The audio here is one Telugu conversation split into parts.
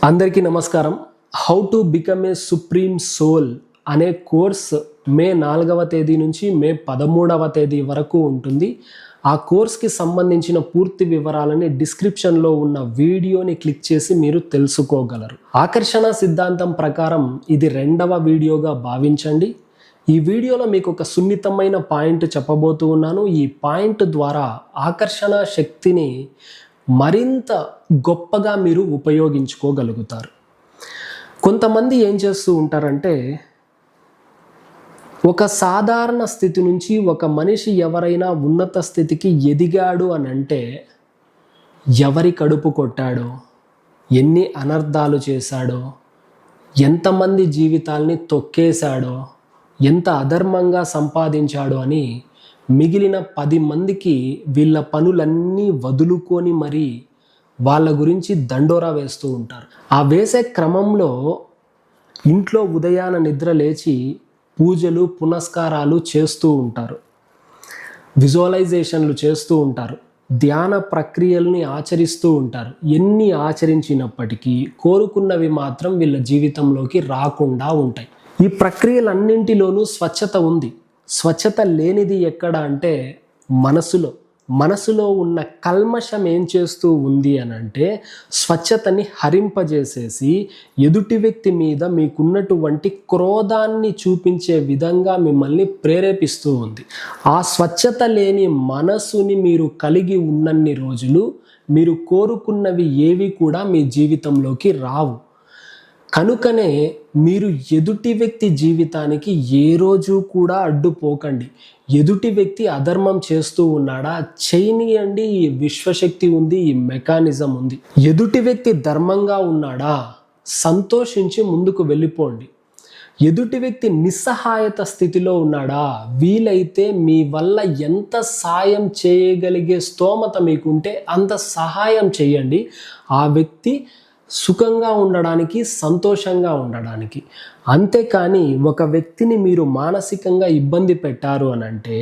అందరికీ నమస్కారం. How to become a supreme soul అనే కోర్స్ మే 4వ తేదీ నుంచి మే 13వ తేదీ వరకు ఉంటుంది. ఆ కోర్స్కి సంబంధించిన పూర్తి వివరాలని డిస్క్రిప్షన్లో ఉన్న వీడియోని క్లిక్ చేసి మీరు తెలుసుకోగలరు. ఆకర్షణ సిద్ధాంతం ప్రకారం ఇది 2వ వీడియోగా భావించండి. ఈ వీడియోలో మీకు ఒక సున్నితమైన పాయింట్ చెప్పబోతూ ఉన్నాను. ఈ పాయింట్ ద్వారా ఆకర్షణ శక్తిని మరింత గొప్పగా మీరు ఉపయోగించుకోగలుగుతారు. కొంతమంది ఏం చేస్తూ ఉంటారంటే, ఒక సాధారణ స్థితి నుంచి ఒక మనిషి ఎవరైనా ఉన్నత స్థితికి ఎదిగాడు అని అంటే, ఎవరి కడుపు కొట్టాడో, ఎన్ని అనర్థాలు చేశాడో, ఎంతమంది జీవితాల్ని తొక్కేశాడో, ఎంత అధర్మంగా సంపాదించాడో అని మిగిలిన 10 మందికి వీళ్ళ పనులన్నీ వదులుకొని మరీ వాళ్ళ గురించి దండోరా వేస్తూ ఉంటారు. ఆ వేసే క్రమంలో ఇంట్లో ఉదయాన నిద్ర లేచి పూజలు పునస్కారాలు చేస్తూ ఉంటారు, విజువలైజేషన్లు చేస్తూ ఉంటారు, ధ్యాన ప్రక్రియల్ని ఆచరిస్తూ ఉంటారు. ఎన్ని ఆచరించినప్పటికీ కోరుకున్నవి మాత్రం వీళ్ళ జీవితంలోకి రాకుండా ఉంటాయి. ఈ ప్రక్రియలన్నింటిలోనూ స్వచ్ఛత ఉంది. స్వచ్ఛత లేనిది ఎక్కడ అంటే మనసులో ఉన్న కల్మషం ఏం చేస్తూ ఉంది అని అంటే, స్వచ్ఛతని హరింపజేసేసి ఎదుటి వ్యక్తి మీద మీకున్నటువంటి క్రోధాన్ని చూపించే విధంగా మిమ్మల్ని ప్రేరేపిస్తూ ఉంది. ఆ స్వచ్ఛత లేని మనసుని మీరు కలిగి ఉన్నన్ని రోజులు మీరు కోరుకున్నవి ఏవి కూడా మీ జీవితంలోకి రావు. కనుకనే మీరు ఎదుటి వ్యక్తి జీవితానికి ఏ రోజు కూడా అడ్డుపోకండి. ఎదుటి వ్యక్తి అధర్మం చేస్తూ ఉన్నాడా, చేయనియండి. ఈ విశ్వశక్తి ఉంది, ఈ మెకానిజం ఉంది. ఎదుటి వ్యక్తి ధర్మంగా ఉన్నాడా, సంతోషించి ముందుకు వెళ్ళిపోండి. ఎదుటి వ్యక్తి నిస్సహాయత స్థితిలో ఉన్నాడా, వీలైతే మీ వల్ల ఎంత సాయం చేయగలిగే స్తోమత మీకుంటే అంత సహాయం చేయండి. ఆ వ్యక్తి సుఖంగా ఉండడానికి, సంతోషంగా ఉండడానికి. అంతేకాని ఒక వ్యక్తిని మీరు మానసికంగా ఇబ్బంది పెట్టారు అని అంటే,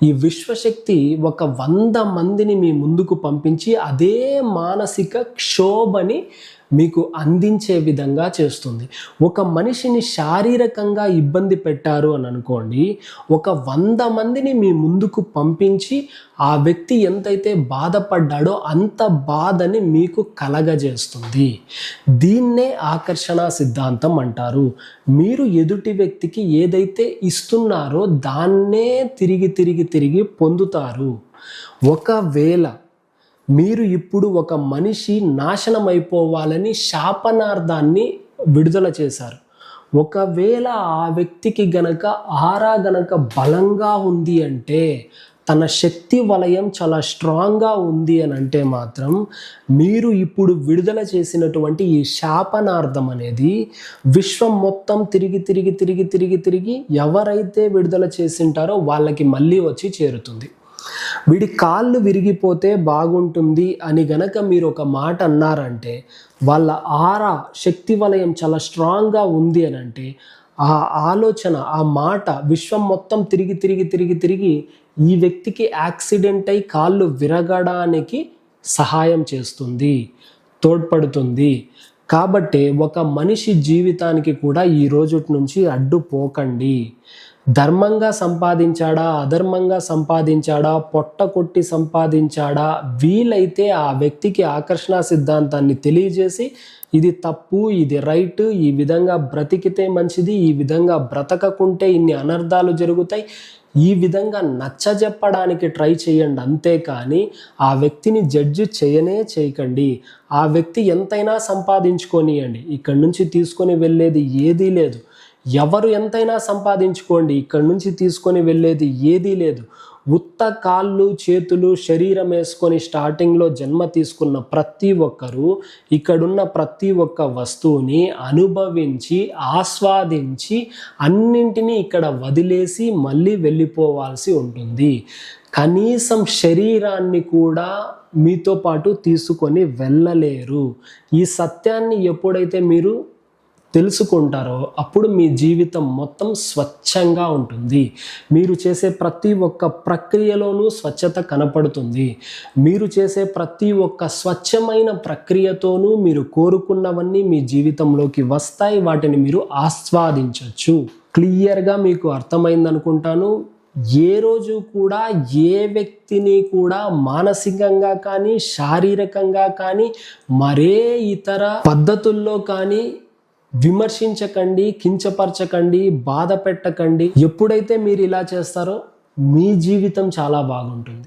ఈ విశ్వశక్తి ఒక 100 మందిని మీ ముందుకు పంపించి అదే మానసిక క్షోభని మీకు అందించే విధంగా చేస్తుంది. ఒక మనిషిని శారీరకంగా ఇబ్బంది పెట్టారు అని అనుకోండి, ఒక 100 మందిని మీ ముందుకు పంపించి ఆ వ్యక్తి ఎంతైతే బాధపడ్డాడో అంత బాధని మీకు కలగజేస్తుంది. దీన్నే ఆకర్షణ సిద్ధాంతం అంటారు. మీరు ఎదుటి వ్యక్తికి ఏదైతే ఇస్తున్నారో దాన్నే తిరిగి పొందుతారు. ఒకవేళ మీరు ఇప్పుడు ఒక మనిషి నాశనం అయిపోవాలని శాపనార్థాన్ని విడుదల చేశారు, ఒకవేళ ఆ వ్యక్తికి గనక ఆరా గనక బలంగా ఉంది అంటే, తన శక్తి వలయం చాలా స్ట్రాంగ్గా ఉంది అని అంటే మాత్రం, మీరు ఇప్పుడు విడుదల చేసినటువంటి ఈ శాపనార్థం అనేది విశ్వం మొత్తం తిరిగి ఎవరైతే విడుదల చేసింటారో వాళ్ళకి మళ్ళీ వచ్చి చేరుతుంది. వీడి కాళ్ళు విరిగిపోతే బాగుంటుంది అని గనక మీరు ఒక మాట అన్నారంటే, వాళ్ళ ఆరా శక్తి వలయం చాలా స్ట్రాంగ్గా ఉంది అని అంటే, ఆ ఆలోచన, ఆ మాట విశ్వం మొత్తం తిరిగి ఈ వ్యక్తికి యాక్సిడెంట్ అయి కాళ్ళు విరగడానికి సహాయం చేస్తుంది, తోడ్పడుతుంది. కాబట్టి ఒక మనిషి జీవితానికి కూడా ఈ రోజు నుంచి అడ్డుపోకండి. ధర్మంగా సంపాదించాడా, అధర్మంగా సంపాదించాడా, పొట్ట కొట్టి సంపాదించాడా, వీలైతే ఆ వ్యక్తికి ఆకర్షణ సిద్ధాంతాన్ని తెలియజేసి, ఇది తప్పు, ఇది రైట్, ఈ విధంగా బ్రతికితే మంచిది, ఈ విధంగా బ్రతకకుంటే ఇన్ని అనర్థాలు జరుగుతాయి, ఈ విధంగా నచ్చజెప్పడానికి ట్రై చేయండి. అంతేకాని ఆ వ్యక్తిని జడ్జి చేయకండి. ఆ వ్యక్తి ఎంతైనా సంపాదించుకోనియండి, ఇక్కడి నుంచి తీసుకొని వెళ్ళేది ఏదీ లేదు. ఎవరు ఎంతైనా సంపాదించుకోండి, ఇక్కడి నుంచి తీసుకొని వెళ్ళేది ఏదీ లేదు. ఉత్త కాళ్ళు చేతులు శరీరం వేసుకొని స్టార్టింగ్లో జన్మ తీసుకున్న ప్రతి ఒక్కరూ ఇక్కడున్న ప్రతి ఒక్క వస్తువుని అనుభవించి ఆస్వాదించి అన్నింటినీ ఇక్కడ వదిలేసి మళ్ళీ వెళ్ళిపోవాల్సి ఉంటుంది. కనీసం శరీరాన్ని కూడా మీతో పాటు తీసుకొని వెళ్ళలేరు. ఈ సత్యాన్ని ఎప్పుడైతే మీరు తెలుసుకుంటారో అప్పుడు మీ జీవితం మొత్తం స్వచ్ఛంగా ఉంటుంది. మీరు చేసే ప్రతి ఒక్క ప్రక్రియలోనూ స్వచ్ఛత కనపడుతుంది. మీరు చేసే ప్రతి ఒక్క స్వచ్ఛమైన ప్రక్రియతోనూ మీరు కోరుకున్నవన్నీ మీ జీవితంలోకి వస్తాయి. వాటిని మీరు ఆస్వాదించవచ్చు. క్లియర్గా మీకు అర్థమైందనుకుంటాను. ఏ రోజు కూడా ఏ వ్యక్తిని కూడా మానసికంగా కానీ శారీరకంగా కానీ మరే ఇతర పద్ధతుల్లో కానీ విమర్శించకండి, కించపరచకండి, బాధ పెట్టకండి. ఎప్పుడైతే మీరు ఇలా చేస్తారో మీ జీవితం చాలా బాగుంటుంది.